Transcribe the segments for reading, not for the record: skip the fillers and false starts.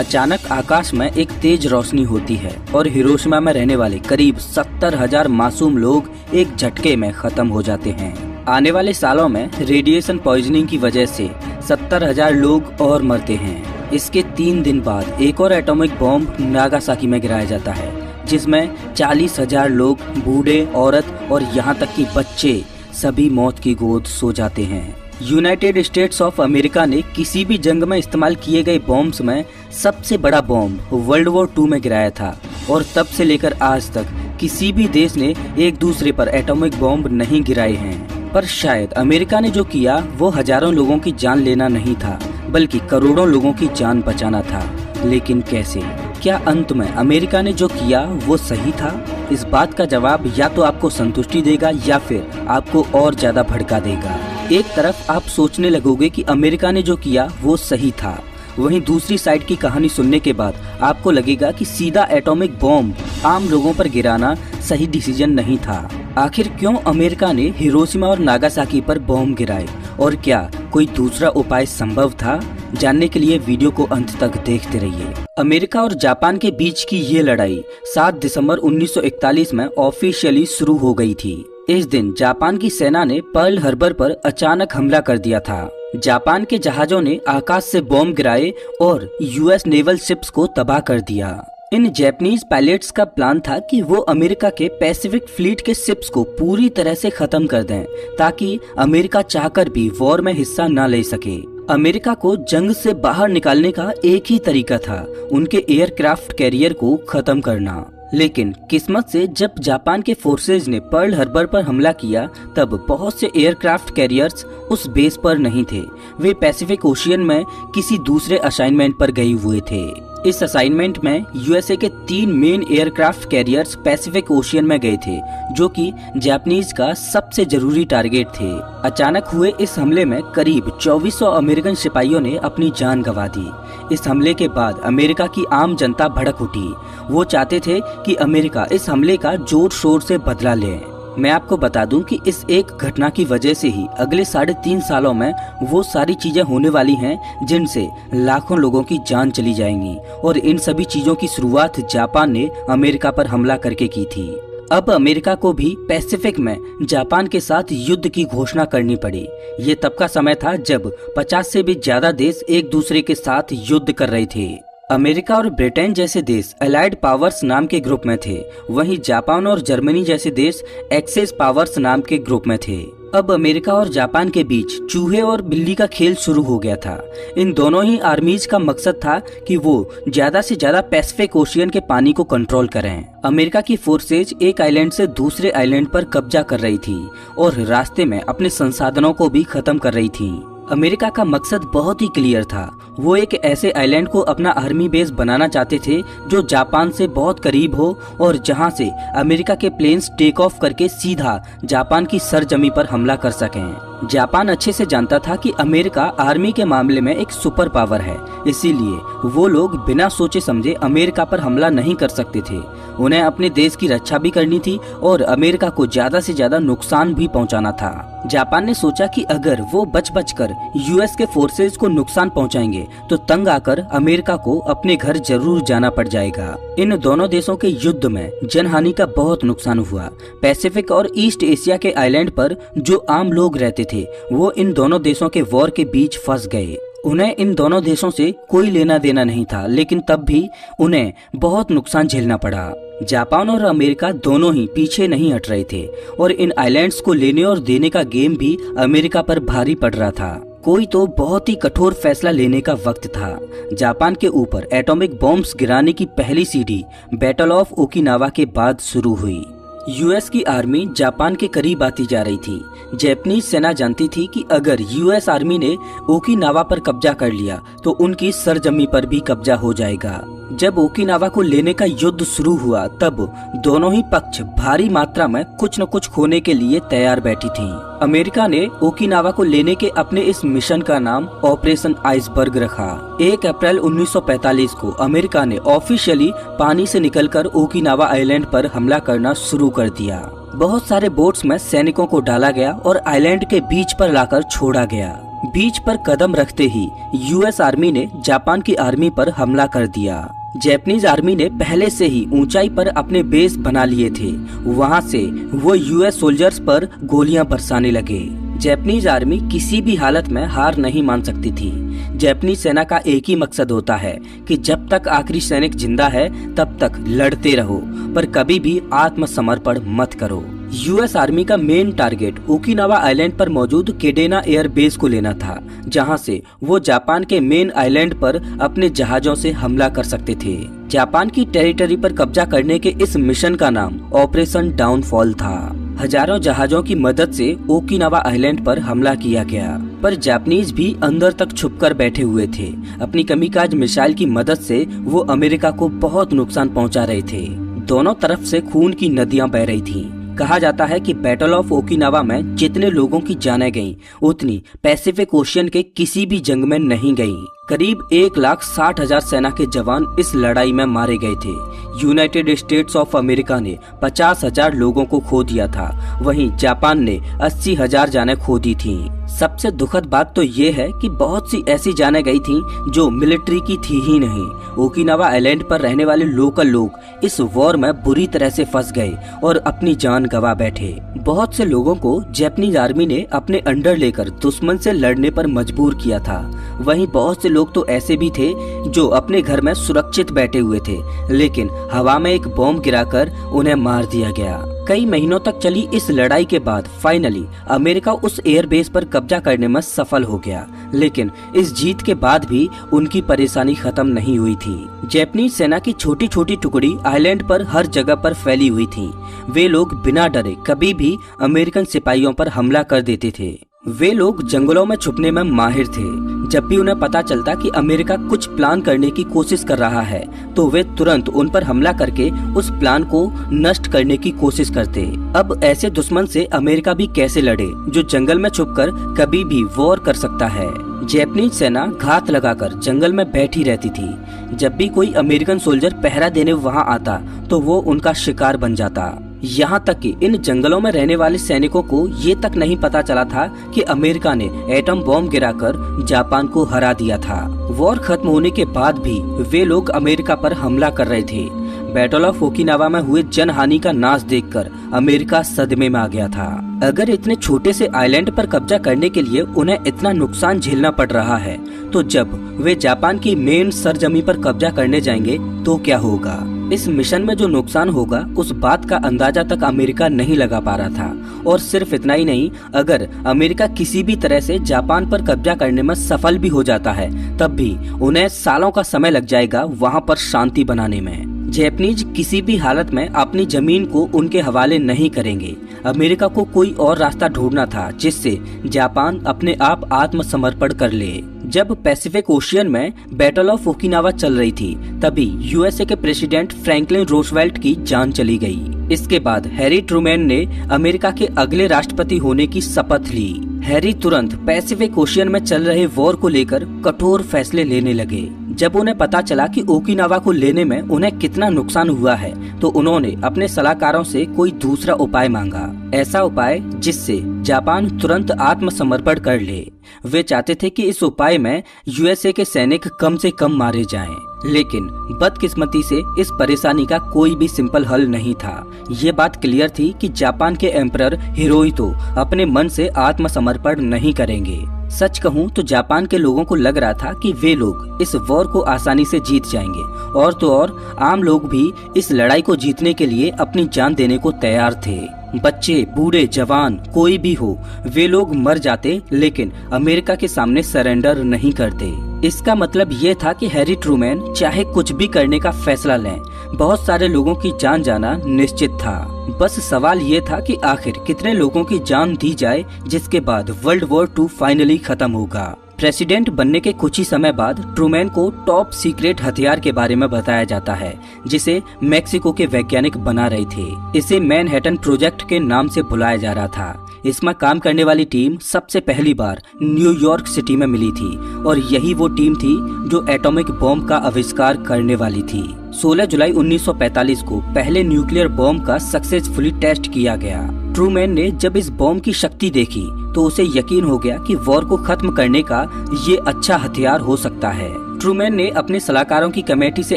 अचानक आकाश में एक तेज रोशनी होती है और हिरोशिमा में रहने वाले करीब 70,000 मासूम लोग एक झटके में खत्म हो जाते हैं। आने वाले सालों में रेडिएशन पॉइजनिंग की वजह से 70,000 लोग और मरते हैं। इसके 3 दिन बाद एक और एटॉमिक बॉम्ब नागासाकी में गिराया जाता है, जिसमें 40,000 लोग, बूढ़े, औरत और यहाँ तक कि बच्चे सभी मौत की गोद सो जाते हैं। यूनाइटेड स्टेट्स ऑफ अमेरिका ने किसी भी जंग में इस्तेमाल किए गए बॉम्ब्स में सबसे बड़ा बॉम्ब वर्ल्ड वॉर 2 में गिराया था और तब से लेकर आज तक किसी भी देश ने एक दूसरे पर एटॉमिक बॉम्ब नहीं गिराए हैं। पर शायद अमेरिका ने जो किया वो हजारों लोगों की जान लेना नहीं था, बल्कि करोड़ों लोगों की जान बचाना था। लेकिन कैसे? क्या अंत में अमेरिका ने जो किया वो सही था? इस बात का जवाब या तो आपको संतुष्टि देगा या फिर आपको और ज्यादा भड़का देगा। एक तरफ आप सोचने लगोगे कि अमेरिका ने जो किया वो सही था, वहीं दूसरी साइड की कहानी सुनने के बाद आपको लगेगा कि सीधा एटॉमिक बॉम्ब आम लोगों पर गिराना सही डिसीजन नहीं था। आखिर क्यों अमेरिका ने हिरोशिमा और नागासाकी पर बॉम्ब गिराए और क्या कोई दूसरा उपाय संभव था? जानने के लिए वीडियो को अंत तक देखते रहिए। अमेरिका और जापान के बीच की ये लड़ाई 7 दिसंबर 1941 में ऑफिशियली शुरू हो गई थी। इस दिन जापान की सेना ने पर्ल हार्बर पर अचानक हमला कर दिया था। जापान के जहाजों ने आकाश से बॉम्ब गिराए और यूएस नेवल शिप्स को तबाह कर दिया। इन जैपनीज पायलट्स का प्लान था कि वो अमेरिका के पैसिफिक फ्लीट के शिप्स को पूरी तरह से खत्म कर दें, ताकि अमेरिका चाहकर भी वॉर में हिस्सा न ले सके। अमेरिका को जंग से बाहर निकालने का एक ही तरीका था, उनके एयरक्राफ्ट कैरियर को खत्म करना। लेकिन किस्मत से जब जापान के फोर्सेज ने पर्ल हार्बर पर हमला किया, तब बहुत से एयरक्राफ्ट कैरियर्स उस बेस पर नहीं थे। वे पैसिफिक ओशियन में किसी दूसरे असाइनमेंट पर गए हुए थे। इस असाइनमेंट में यूएसए के 3 main aircraft carriers Pacific ocean में गए थे, जो कि जापानीज का सबसे जरूरी टारगेट थे। अचानक हुए इस हमले में करीब 2400 अमेरिकन सिपाहियों ने अपनी जान गंवा दी। इस हमले के बाद अमेरिका की आम जनता भड़क उठी। वो चाहते थे कि अमेरिका इस हमले का जोर शोर से बदला ले। मैं आपको बता दूं कि इस एक घटना की वजह से ही अगले 3.5 सालों में वो सारी चीजें होने वाली हैं जिनसे लाखों लोगों की जान चली जाएंगी, और इन सभी चीजों की शुरुआत जापान ने अमेरिका पर हमला करके की थी। अब अमेरिका को भी पैसिफिक में जापान के साथ युद्ध की घोषणा करनी पड़ी। ये तब का समय था जब 50 से भी ज्यादा देश एक दूसरे के साथ युद्ध कर रहे थे। अमेरिका और ब्रिटेन जैसे देश अलाइड पावर्स नाम के ग्रुप में थे, वहीं जापान और जर्मनी जैसे देश एक्सेस पावर्स नाम के ग्रुप में थे। अब अमेरिका और जापान के बीच चूहे और बिल्ली का खेल शुरू हो गया था। इन दोनों ही आर्मीज का मकसद था कि वो ज्यादा से ज्यादा पैसिफिक ओशियन के पानी को कंट्रोल करें। अमेरिका की फोर्सेज एक आइलैंड से दूसरे आइलैंड पर कब्जा कर रही थी और रास्ते में अपने संसाधनों को भी खत्म कर रही थी। अमेरिका का मकसद बहुत ही क्लियर था। वो एक ऐसे आइलैंड को अपना आर्मी बेस बनाना चाहते थे जो जापान से बहुत करीब हो और जहां से अमेरिका के प्लेन्स टेक ऑफ करके सीधा जापान की सरजमी पर हमला कर सकें। जापान अच्छे से जानता था कि अमेरिका आर्मी के मामले में एक सुपर पावर है, इसीलिए वो लोग बिना सोचे समझे अमेरिका पर हमला नहीं कर सकते थे। उन्हें अपने देश की रक्षा भी करनी थी और अमेरिका को ज्यादा से ज्यादा नुकसान भी पहुंचाना था। जापान ने सोचा कि अगर वो बच कर यूएस के फोर्सेज को नुकसान पहुंचाएंगे तो तंग आकर अमेरिका को अपने घर जरूर जाना पड़ जाएगा। इन दोनों देशों के युद्ध में जनहानि का बहुत नुकसान हुआ। पैसिफिक और ईस्ट एशिया के आइलैंड पर जो आम लोग रहते थे वो इन दोनों देशों के वॉर के बीच फंस गए। उन्हें इन दोनों देशों से कोई लेना देना नहीं था, लेकिन तब भी उन्हें बहुत नुकसान झेलना पड़ा। जापान और अमेरिका दोनों ही पीछे नहीं हट रहे थे और इन आइलैंड्स को लेने और देने का गेम भी अमेरिका पर भारी पड़ रहा था। कोई तो बहुत ही कठोर फैसला लेने का वक्त था। जापान के ऊपर एटॉमिक बॉम्ब्स गिराने की पहली सीढ़ी बैटल ऑफ ओकिनावा के बाद शुरू हुई। यूएस की आर्मी जापान के करीब आती जा रही थी। जापानीज सेना जानती थी कि अगर यूएस आर्मी ने ओकिनावा पर कब्जा कर लिया तो उनकी सरजमी पर भी कब्जा हो जाएगा। जब ओकिनावा को लेने का युद्ध शुरू हुआ तब दोनों ही पक्ष भारी मात्रा में कुछ न कुछ खोने के लिए तैयार बैठी थीं। अमेरिका ने ओकिनावा को लेने के अपने इस मिशन का नाम ऑपरेशन आइसबर्ग रखा। 1 अप्रैल 1945 को अमेरिका ने ऑफिशियली पानी से निकलकर ओकिनावा आइलैंड पर हमला करना शुरू कर दिया। बहुत सारे बोट्स में सैनिकों को डाला गया और आइलैंड के बीच पर लाकर छोड़ा गया। बीच पर कदम रखते ही यूएस आर्मी ने जापान की आर्मी पर हमला कर दिया। जापानीज आर्मी ने पहले से ही ऊंचाई पर अपने बेस बना लिए थे। वहां से वो यूएस सोल्जर्स पर गोलियां बरसाने लगे। जापानीज आर्मी किसी भी हालत में हार नहीं मान सकती थी। जापानीज सेना का एक ही मकसद होता है कि जब तक आखिरी सैनिक जिंदा है तब तक लड़ते रहो, पर कभी भी आत्मसमर्पण मत करो। यूएस आर्मी का मेन टारगेट ओकिनावा आइलैंड पर मौजूद केडेना एयर बेस को लेना था, जहां से वो जापान के मेन आइलैंड पर अपने जहाजों से हमला कर सकते थे। जापान की टेरिटरी पर कब्जा करने के इस मिशन का नाम ऑपरेशन डाउनफॉल था। हजारों जहाजों की मदद से ओकिनावा आइलैंड पर हमला किया गया, पर जापानीज भी अंदर तक छुपकर बैठे हुए थे। अपनी कमिकाज मिसाइल की मदद से वो अमेरिका को बहुत नुकसान पहुंचा रहे थे। दोनों तरफ से खून की नदियां बह रही थीं। कहा जाता है कि बैटल ऑफ ओकिनावा में जितने लोगों की जानें गईं, उतनी पैसिफिक ओशियन के किसी भी जंग में नहीं गईं। करीब 1,60,000 सेना के जवान इस लड़ाई में मारे गए थे। यूनाइटेड स्टेट्स ऑफ अमेरिका ने 50,000 लोगों को खो दिया था, वहीं जापान ने 80,000 जानें खो दी थीं। सबसे दुखद बात तो ये है कि बहुत सी ऐसी जानें गई थीं जो मिलिट्री की थी ही नहीं। ओकिनावा आइलैंड पर रहने वाले लोकल लोग इस वॉर में बुरी तरह से फंस गए और अपनी जान गंवा बैठे। बहुत से लोगों को जापानीज आर्मी ने अपने अंडर लेकर दुश्मन से लड़ने पर मजबूर किया था। वहीं बहुत से लोग तो ऐसे भी थे जो अपने घर में सुरक्षित बैठे हुए थे, लेकिन हवा में एक बॉम्ब गिराकर उन्हें मार दिया गया। कई महीनों तक चली इस लड़ाई के बाद फाइनली अमेरिका उस एयरबेस पर कब्जा करने में सफल हो गया, लेकिन इस जीत के बाद भी उनकी परेशानी खत्म नहीं हुई थी। जापानीज सेना की छोटी छोटी टुकड़ी आइलैंड पर हर जगह पर फैली हुई थी। वे लोग बिना डरे कभी भी अमेरिकन सिपाहियों पर हमला कर देते थे। वे लोग जंगलों में छुपने में माहिर थे। जब भी उन्हें पता चलता कि अमेरिका कुछ प्लान करने की कोशिश कर रहा है, तो वे तुरंत उन पर हमला करके उस प्लान को नष्ट करने की कोशिश करते। अब ऐसे दुश्मन से अमेरिका भी कैसे लड़े जो जंगल में छुपकर कभी भी वॉर कर सकता है। जापानीज सेना घात लगाकर जंगल में बैठी रहती थी। जब भी कोई अमेरिकन सोल्जर पहरा देने वहां आता तो वो उनका शिकार बन जाता। यहाँ तक कि इन जंगलों में रहने वाले सैनिकों को ये तक नहीं पता चला था कि अमेरिका ने एटम बॉम्ब गिराकर जापान को हरा दिया था। वॉर खत्म होने के बाद भी वे लोग अमेरिका पर हमला कर रहे थे। बैटल ऑफ ओकिनावा में हुए जनहानि का नाश देखकर अमेरिका सदमे में आ गया था। अगर इतने छोटे से आइलैंड पर कब्जा करने के लिए उन्हें इतना नुकसान झेलना पड़ रहा है, तो जब वे जापान की मेन सरजमी पर कब्जा करने जाएंगे तो क्या होगा। इस मिशन में जो नुकसान होगा उस बात का अंदाजा तक अमेरिका नहीं लगा पा रहा था। और सिर्फ इतना ही नहीं, अगर अमेरिका किसी भी तरह से जापान पर कब्जा करने में सफल भी हो जाता है, तब भी उन्हें सालों का समय लग जाएगा वहां पर शांति बनाने में। जापानीज किसी भी हालत में अपनी जमीन को उनके हवाले नहीं करेंगे। अमेरिका को कोई और रास्ता ढूंढना था जिससे जापान अपने आप आत्मसमर्पण कर ले। जब पैसिफिक ओशियन में बैटल ऑफ ओकिनावा चल रही थी, तभी यूएसए के प्रेसिडेंट फ्रैंकलिन रूजवेल्ट की जान चली गई। इसके बाद हैरी ट्रूमैन ने अमेरिका के अगले राष्ट्रपति होने की शपथ ली। हैरी तुरंत पैसिफिक ओशियन में चल रहे वॉर को लेकर कठोर फैसले लेने लगे। जब उन्हें पता चला कि ओकिनावा को लेने में उन्हें कितना नुकसान हुआ है, तो उन्होंने अपने सलाहकारों से कोई दूसरा उपाय मांगा। ऐसा उपाय जिससे जापान तुरंत आत्मसमर्पण कर ले। वे चाहते थे कि इस उपाय में यूएसए के सैनिक कम से कम मारे जाएं। लेकिन बदकिस्मती से इस परेशानी का कोई भी सिंपल हल नहीं था। ये बात क्लियर थी कि जापान के एम्परर हिरोहितो अपने मन से आत्मसमर्पण नहीं करेंगे। सच कहूँ तो जापान के लोगों को लग रहा था कि वे लोग इस वॉर को आसानी से जीत जाएंगे, और तो और आम लोग भी इस लड़ाई को जीतने के लिए अपनी जान देने को तैयार थे। बच्चे, बूढ़े, जवान, कोई भी हो, वे लोग मर जाते, लेकिन अमेरिका के सामने सरेंडर नहीं करते। इसका मतलब ये था कि हैरी ट्रूमैन चाहे कुछ भी करने का फैसला लें, बहुत सारे लोगों की जान जाना निश्चित था। बस सवाल ये था कि आखिर कितने लोगों की जान दी जाए जिसके बाद वर्ल्ड वॉर 2 फाइनली खत्म होगा। प्रेसिडेंट बनने के कुछ ही समय बाद ट्रूमैन को टॉप सीक्रेट हथियार के बारे में बताया जाता है, जिसे मेक्सिको के वैज्ञानिक बना रहे थे। इसे मैनहट्टन प्रोजेक्ट के नाम से बुलाया जा रहा था। इसमें काम करने वाली टीम सबसे पहली बार न्यूयॉर्क सिटी में मिली थी, और यही वो टीम थी जो एटॉमिक बॉम्ब का आविष्कार करने वाली थी। 16 जुलाई 1945 को पहले न्यूक्लियर बॉम्ब का सक्सेसफुली टेस्ट किया गया। ट्रूमैन ने जब इस बॉम्ब की शक्ति देखी तो उसे यकीन हो गया कि वॉर को खत्म करने का ये अच्छा हथियार हो सकता है। ट्रूमैन ने अपने सलाहकारों की कमेटी से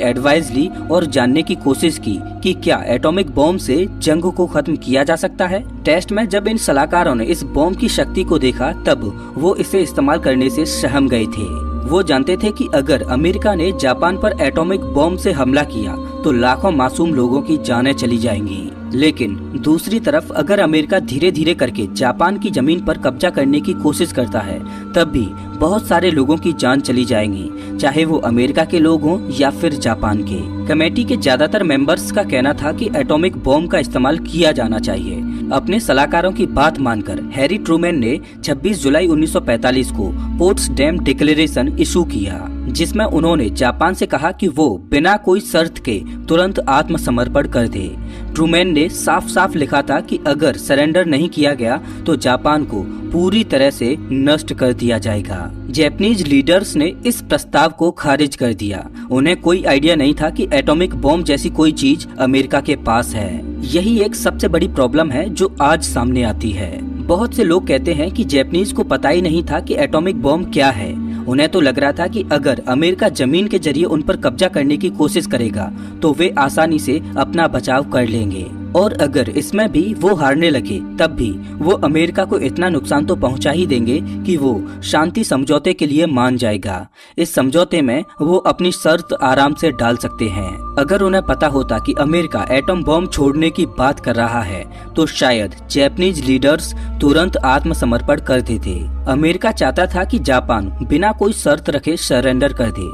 एडवाइस ली और जानने की कोशिश की कि क्या एटॉमिक बॉम्ब से जंग को खत्म किया जा सकता है। टेस्ट में जब इन सलाहकारों ने इस बॉम्ब की शक्ति को देखा तब वो इसे इस्तेमाल करने से सहम गए थे। वो जानते थे कि अगर अमेरिका ने जापान पर एटॉमिक बॉम्ब से हमला किया तो लाखों मासूम लोगों की जानें चली जाएंगी। लेकिन दूसरी तरफ अगर अमेरिका धीरे धीरे करके जापान की जमीन पर कब्जा करने की कोशिश करता है तब भी बहुत सारे लोगों की जान चली जाएंगी, चाहे वो अमेरिका के लोग हों या फिर जापान के। कमेटी के ज्यादातर मेंबर्स का कहना था कि एटॉमिक बॉम्ब का इस्तेमाल किया जाना चाहिए। अपने सलाहकारों की बात मानकर हैरी ट्रूमैन ने 26 जुलाई 1945 को पोट्सडैम डिक्लेरेशन इशू किया, जिसमें उन्होंने जापान से कहा कि वो बिना कोई शर्त के तुरंत आत्मसमर्पण कर दे। ट्रूमैन ने साफ साफ लिखा था कि अगर सरेंडर नहीं किया गया तो जापान को पूरी तरह से नष्ट कर दिया जाएगा। जापानीज लीडर्स ने इस प्रस्ताव को खारिज कर दिया। उन्हें कोई आइडिया नहीं था कि एटॉमिक बॉम्ब जैसी कोई चीज अमेरिका के पास है। यही एक सबसे बड़ी प्रॉब्लम है जो आज सामने आती है। बहुत से लोग कहते हैं कि जापानीज को पता ही नहीं था कि एटॉमिक बॉम्ब क्या है। उन्हें तो लग रहा था कि अगर अमेरिका जमीन के जरिए उन पर कब्जा करने की कोशिश करेगा तो वे आसानी से अपना बचाव कर लेंगे, और अगर इसमें भी वो हारने लगे तब भी वो अमेरिका को इतना नुकसान तो पहुंचा ही देंगे कि वो शांति समझौते के लिए मान जाएगा। इस समझौते में वो अपनी शर्त आराम से डाल सकते हैं। अगर उन्हें पता होता कि अमेरिका एटम बॉम्ब छोड़ने की बात कर रहा है तो शायद जापानीज लीडर्स तुरंत आत्मसमर्पण कर देते। अमेरिका चाहता था कि जापान बिना कोई शर्त रखे सरेंडर कर दे।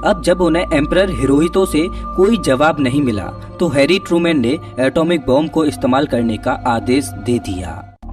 अब जब उन्हें एम्परर हिरोहितो से कोई जवाब नहीं मिला तो हैरी ट्रूमैन ने एटॉमिक बॉम्ब को इस्तेमाल करने का आदेश दे दिया।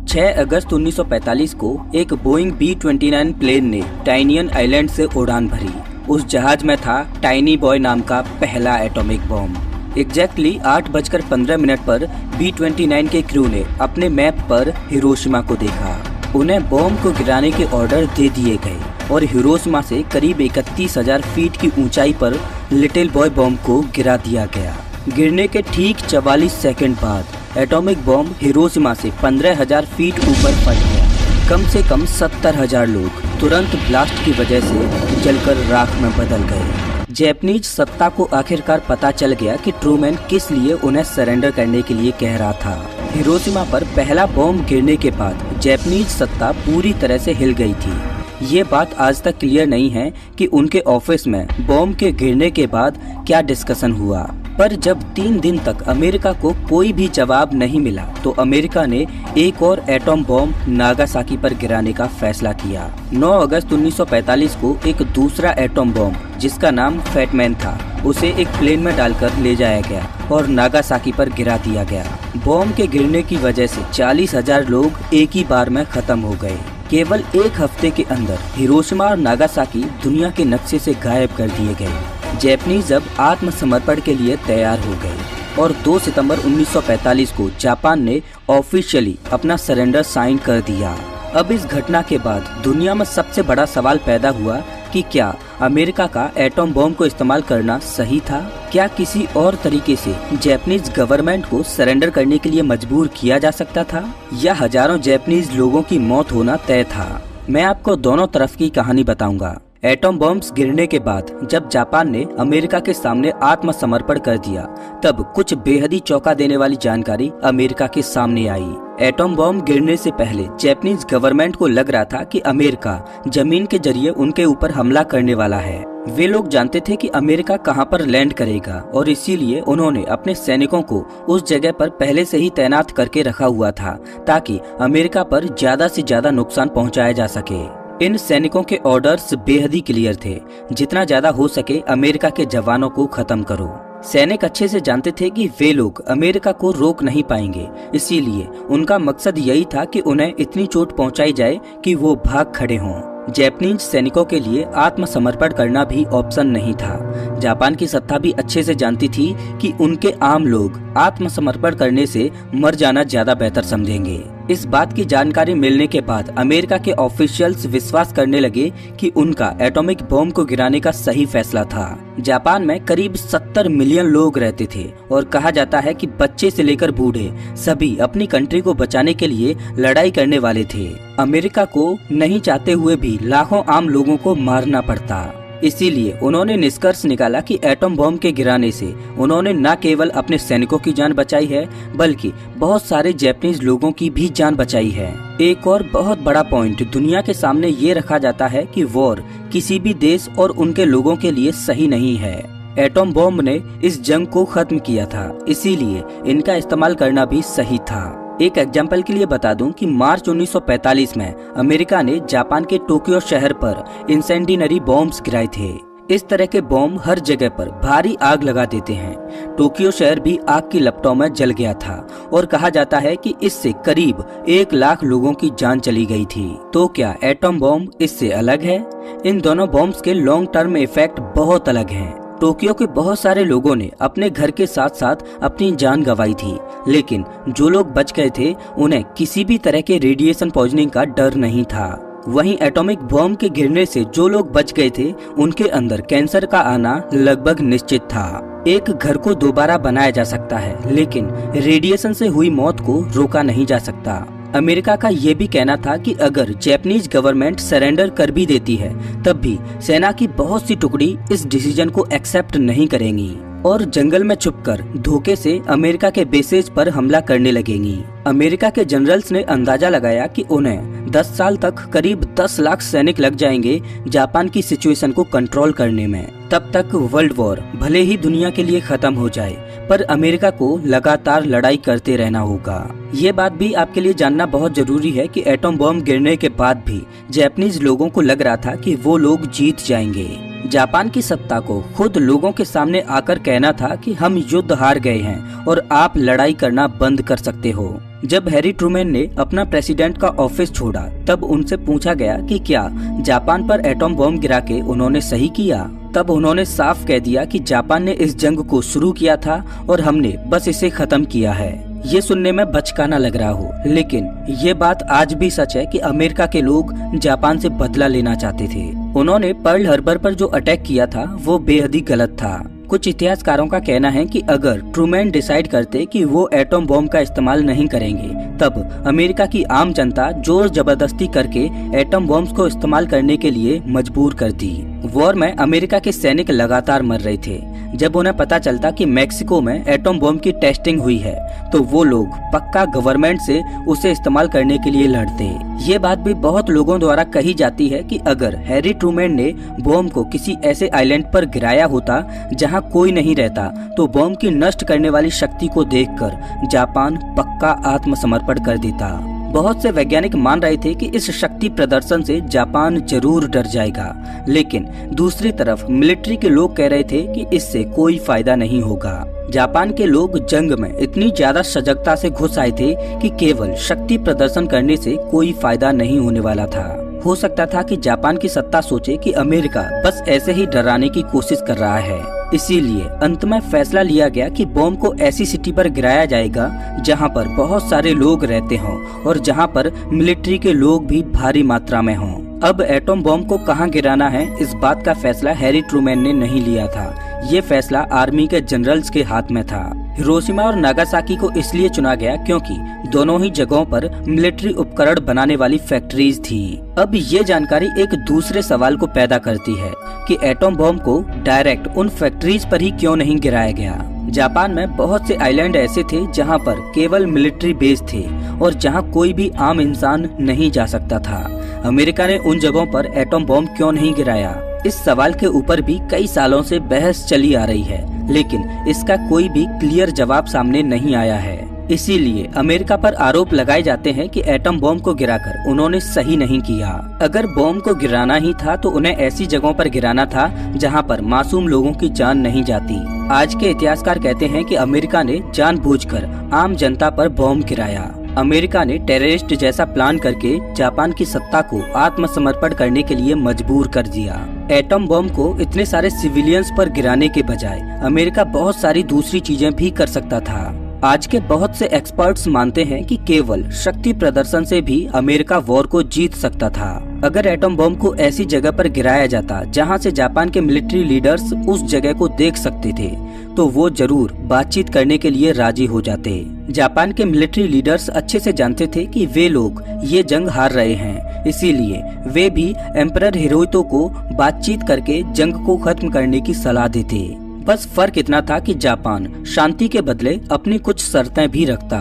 6 अगस्त 1945 को एक बोइंग B-29 प्लेन ने टाइनियन आइलैंड से उड़ान भरी। उस जहाज में था टाइनी बॉय नाम का पहला एटॉमिक बॉम्ब। एग्जैक्टली 8:15 पर B-29 के क्रू ने अपने मैप पर हिरोशिमा को देखा। उन्हें बॉम्ब को गिराने के ऑर्डर दे दिए गए और हिरोशिमा से करीब 31,000 फीट की ऊंचाई पर लिटिल बॉय बॉम्ब को गिरा दिया गया। गिरने के ठीक 44 सेकंड बाद एटॉमिक बॉम्ब हिरोशिमा से 15,000 फीट ऊपर फट गया। कम से कम 70,000 लोग तुरंत ब्लास्ट की वजह से जलकर राख में बदल गए। जापानीज सत्ता को आखिरकार पता चल गया कि ट्रूमैन किस लिए उन्हें सरेंडर करने के लिए कह रहा था। हिरोशिमा पर पहला बॉम्ब गिरने के बाद जापानीज सत्ता पूरी तरह से हिल गई थी। ये बात आज तक क्लियर नहीं है कि उनके ऑफिस में बॉम्ब के गिरने के बाद क्या डिस्कशन हुआ, पर जब 3 दिन तक अमेरिका को कोई भी जवाब नहीं मिला तो अमेरिका ने एक और एटॉम बॉम्ब नागासाकी पर गिराने का फैसला किया। 9 अगस्त 1945 को एक दूसरा एटॉम बॉम्ब जिसका नाम फैटमैन था उसे एक प्लेन में डालकर ले जाया गया और नागासाकी पर गिरा दिया गया। बॉम्ब के गिरने की वजह से 40,000 लोग एक ही बार में खत्म हो गए। केवल एक हफ्ते के अंदर हिरोशिमा और नागासाकी दुनिया के नक्शे से गायब कर दिए गए। जापानीज अब आत्मसमर्पण के लिए तैयार हो गए और 2 सितंबर 1945 को जापान ने ऑफिशियली अपना सरेंडर साइन कर दिया। अब इस घटना के बाद दुनिया में सबसे बड़ा सवाल पैदा हुआ कि क्या अमेरिका का एटॉम बॉम्ब को इस्तेमाल करना सही था? क्या किसी और तरीके से जापानीज गवर्नमेंट को सरेंडर करने के लिए मजबूर किया जा सकता था, या हजारों जापानीज लोगों की मौत होना तय था? मैं आपको दोनों तरफ की कहानी बताऊंगा। एटॉम बॉम्ब्स गिरने के बाद जब जापान ने अमेरिका के सामने आत्मसमर्पण कर दिया तब कुछ बेहद ही चौंका देने वाली जानकारी अमेरिका के सामने आई। एटॉम बॉम्ब गिरने से पहले जापानीज गवर्नमेंट को लग रहा था कि अमेरिका जमीन के जरिए उनके ऊपर हमला करने वाला है। वे लोग जानते थे कि अमेरिका कहां पर लैंड करेगा और इसीलिए उन्होंने अपने सैनिकों को उस जगह पर पहले से ही तैनात करके रखा हुआ था ताकि अमेरिका पर ज्यादा से ज्यादा नुकसान पहुंचाया जा सके। इन सैनिकों के ऑर्डर्स बेहद ही क्लियर थे, जितना ज्यादा हो सके अमेरिका के जवानों को खत्म करो। सैनिक अच्छे से जानते थे कि वे लोग अमेरिका को रोक नहीं पाएंगे, इसीलिए उनका मकसद यही था कि उन्हें इतनी चोट पहुंचाई जाए कि वो भाग खड़े हों। जापानीज सैनिकों के लिए आत्मसमर्पण करना भी ऑप्शन नहीं था। जापान की सत्ता भी अच्छे से जानती थी कि उनके आम लोग आत्मसमर्पण करने से मर जाना ज्यादा बेहतर समझेंगे। इस बात की जानकारी मिलने के बाद अमेरिका के ऑफिशियल्स विश्वास करने लगे कि उनका एटॉमिक बॉम्ब को गिराने का सही फैसला था। जापान में करीब 70 मिलियन लोग रहते थे और कहा जाता है कि बच्चे से लेकर बूढ़े सभी अपनी कंट्री को बचाने के लिए लड़ाई करने वाले थे। अमेरिका को नहीं चाहते हुए भी लाखों आम लोगों को मारना पड़ता। इसीलिए उन्होंने निष्कर्ष निकाला कि एटम बम के गिराने से उन्होंने न केवल अपने सैनिकों की जान बचाई है बल्कि बहुत सारे जापानीज लोगों की भी जान बचाई है। एक और बहुत बड़ा पॉइंट दुनिया के सामने ये रखा जाता है कि वॉर किसी भी देश और उनके लोगों के लिए सही नहीं है। एटम बम ने इस जंग को खत्म किया था, इसीलिए इनका इस्तेमाल करना भी सही था। एक एग्जाम्पल के लिए बता दूं कि मार्च 1945 में अमेरिका ने जापान के टोक्यो शहर पर इंसेंडिनरी बॉम्ब्स गिराए थे। इस तरह के बॉम्ब हर जगह पर भारी आग लगा देते हैं। टोक्यो शहर भी आग की लपटों में जल गया था और कहा जाता है कि इससे करीब 1 लाख लोगों की जान चली गई थी। तो क्या एटम बॉम्ब इससे अलग है? इन दोनों बॉम्ब्स के लॉन्ग टर्म इफेक्ट बहुत अलग हैं। टोक्यो के बहुत सारे लोगों ने अपने घर के साथ साथ अपनी जान गंवाई थी, लेकिन जो लोग बच गए थे उन्हें किसी भी तरह के रेडिएशन पॉइजनिंग का डर नहीं था। वहीं एटॉमिक बॉम्ब के गिरने से जो लोग बच गए थे उनके अंदर कैंसर का आना लगभग निश्चित था। एक घर को दोबारा बनाया जा सकता है, लेकिन रेडिएशन से हुई मौत को रोका नहीं जा सकता। अमेरिका का ये भी कहना था कि अगर जापानीज गवर्नमेंट सरेंडर कर भी देती है तब भी सेना की बहुत सी टुकड़ी इस डिसीजन को एक्सेप्ट नहीं करेंगी और जंगल में छुपकर धोखे से अमेरिका के बेसेज पर हमला करने लगेंगी। अमेरिका के जनरल्स ने अंदाजा लगाया कि उन्हें 10 साल तक करीब 10 लाख सैनिक लग जाएंगे जापान की सिचुएशन को कंट्रोल करने में। तब तक वर्ल्ड वॉर भले ही दुनिया के लिए खत्म हो जाए, पर अमेरिका को लगातार लड़ाई करते रहना होगा। ये बात भी आपके लिए जानना बहुत जरूरी है कि एटम बॉम्ब गिरने के बाद भी जापानीज लोगों को लग रहा था कि वो लोग जीत जाएंगे। जापान की सत्ता को खुद लोगों के सामने आकर कहना था कि हम युद्ध हार गए हैं और आप लड़ाई करना बंद कर सकते हो। जब हैरी ट्रूमैन ने अपना प्रेसिडेंट का ऑफिस छोड़ा तब उनसे पूछा गया कि क्या जापान पर एटम बम गिरा के उन्होंने सही किया। तब उन्होंने साफ कह दिया कि जापान ने इस जंग को शुरू किया था और हमने बस इसे खत्म किया है। ये सुनने में बचकाना लग रहा हो, लेकिन ये बात आज भी सच है कि अमेरिका के लोग जापान से बदला लेना चाहते थे। उन्होंने पर्ल हार्बर पर जो अटैक किया था वो बेहद ही गलत था। कुछ इतिहासकारों का कहना है कि अगर ट्रूमैन डिसाइड करते कि वो एटम बॉम्ब का इस्तेमाल नहीं करेंगे तब अमेरिका की आम जनता जोर जबरदस्ती करके एटम बॉम्ब्स को इस्तेमाल करने के लिए मजबूर कर दी। वॉर में अमेरिका के सैनिक लगातार मर रहे थे। जब उन्हें पता चलता कि मैक्सिको में एटम बॉम्ब की टेस्टिंग हुई है तो वो लोग पक्का गवर्नमेंट से उसे इस्तेमाल करने के लिए लड़ते। ये बात भी बहुत लोगों द्वारा कही जाती है कि अगर हैरी ट्रूमैन ने बॉम्ब को किसी ऐसे आइलैंड पर गिराया होता जहां कोई नहीं रहता तो बॉम्ब की नष्ट करने वाली शक्ति को देखकर जापान पक्का आत्मसमर्पण कर देता। बहुत से वैज्ञानिक मान रहे थे कि इस शक्ति प्रदर्शन से जापान जरूर डर जाएगा, लेकिन दूसरी तरफ मिलिट्री के लोग कह रहे थे कि इससे कोई फायदा नहीं होगा। जापान के लोग जंग में इतनी ज्यादा सजगता से घुस आए थे कि केवल शक्ति प्रदर्शन करने से कोई फायदा नहीं होने वाला था। हो सकता था कि जापान की सत्ता सोचे कि अमेरिका बस ऐसे ही डराने की कोशिश कर रहा है। इसीलिए अंत में फैसला लिया गया कि बॉम्ब को ऐसी सिटी पर गिराया जाएगा जहां पर बहुत सारे लोग रहते हों और जहां पर मिलिट्री के लोग भी भारी मात्रा में हों। अब एटम बॉम्ब को कहां गिराना है इस बात का फैसला हैरी ट्रूमैन ने नहीं लिया था। ये फैसला आर्मी के जनरल्स के हाथ में था। हिरोशिमा और नागासाकी को इसलिए चुना गया क्योंकि दोनों ही जगहों पर मिलिट्री उपकरण बनाने वाली फैक्ट्रीज थी। अब ये जानकारी एक दूसरे सवाल को पैदा करती है कि एटम बॉम्ब को डायरेक्ट उन फैक्ट्रीज पर ही क्यों नहीं गिराया गया। जापान में बहुत से आइलैंड ऐसे थे जहां पर केवल मिलिट्री बेस थे और जहां कोई भी आम इंसान नहीं जा सकता था। अमेरिका ने उन जगहों पर एटम बॉम्ब क्यों नहीं गिराया? इस सवाल के ऊपर भी कई सालों से बहस चली आ रही है, लेकिन इसका कोई भी क्लियर जवाब सामने नहीं आया है। इसीलिए अमेरिका पर आरोप लगाए जाते हैं कि एटम बॉम्ब को गिराकर उन्होंने सही नहीं किया। अगर बॉम्ब को गिराना ही था तो उन्हें ऐसी जगहों पर गिराना था जहां पर मासूम लोगों की जान नहीं जाती। आज के इतिहासकार कहते हैं कि अमेरिका ने जानबूझकर आम जनता पर बॉम्ब गिराया। अमेरिका ने टेररिस्ट जैसा प्लान करके जापान की सत्ता को आत्मसमर्पण करने के लिए मजबूर कर दिया। एटम बम को इतने सारे सिविलियंस पर गिराने के बजाय अमेरिका बहुत सारी दूसरी चीजें भी कर सकता था। आज के बहुत से एक्सपर्ट्स मानते हैं कि केवल शक्ति प्रदर्शन से भी अमेरिका वॉर को जीत सकता था। अगर एटम बम को ऐसी जगह पर गिराया जाता जहां से जापान के मिलिट्री लीडर्स उस जगह को देख सकते थे, तो वो जरूर बातचीत करने के लिए राजी हो जाते। जापान के मिलिट्री लीडर्स अच्छे से जानते थे कि वे लोग ये जंग हार रहे हैं, इसीलिए वे भी एम्परर हिरोहितो को बातचीत करके जंग को खत्म करने की सलाह देते। बस फर्क इतना था कि जापान शांति के बदले अपनी कुछ शर्तें भी रखता।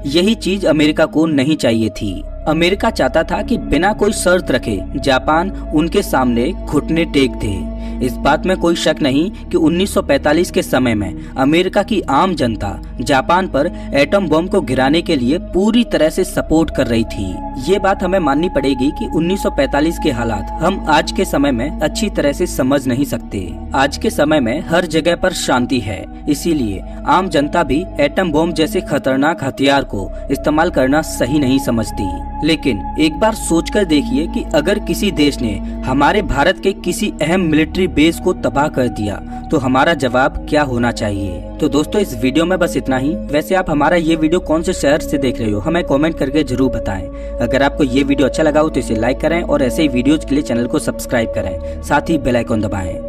यही चीज अमेरिका को नहीं चाहिए थी। अमेरिका चाहता था कि बिना कोई शर्त रखे जापान उनके सामने घुटने टेक दे। इस बात में कोई शक नहीं कि 1945 के समय में अमेरिका की आम जनता जापान पर एटम बम को गिराने के लिए पूरी तरह से सपोर्ट कर रही थी। ये बात हमें माननी पड़ेगी कि 1945 के हालात हम आज के समय में अच्छी तरह से समझ नहीं सकते। आज के समय में हर जगह पर शांति है, इसीलिए आम जनता भी एटम बम जैसे खतरनाक हथियार को इस्तेमाल करना सही नहीं समझती। लेकिन एक बार सोचकर देखिए कि अगर किसी देश ने हमारे भारत के किसी अहम मिलिट्री बेस को तबाह कर दिया तो हमारा जवाब क्या होना चाहिए। तो दोस्तों, इस वीडियो में बस इतना ही। वैसे आप हमारा ये वीडियो कौन से शहर से देख रहे हो हमें कमेंट करके जरूर बताएं। अगर आपको ये वीडियो अच्छा लगा हो तो इसे लाइक करें और ऐसे ही वीडियोज के लिए चैनल को सब्सक्राइब करें, साथ ही बेल आइकन दबाएं।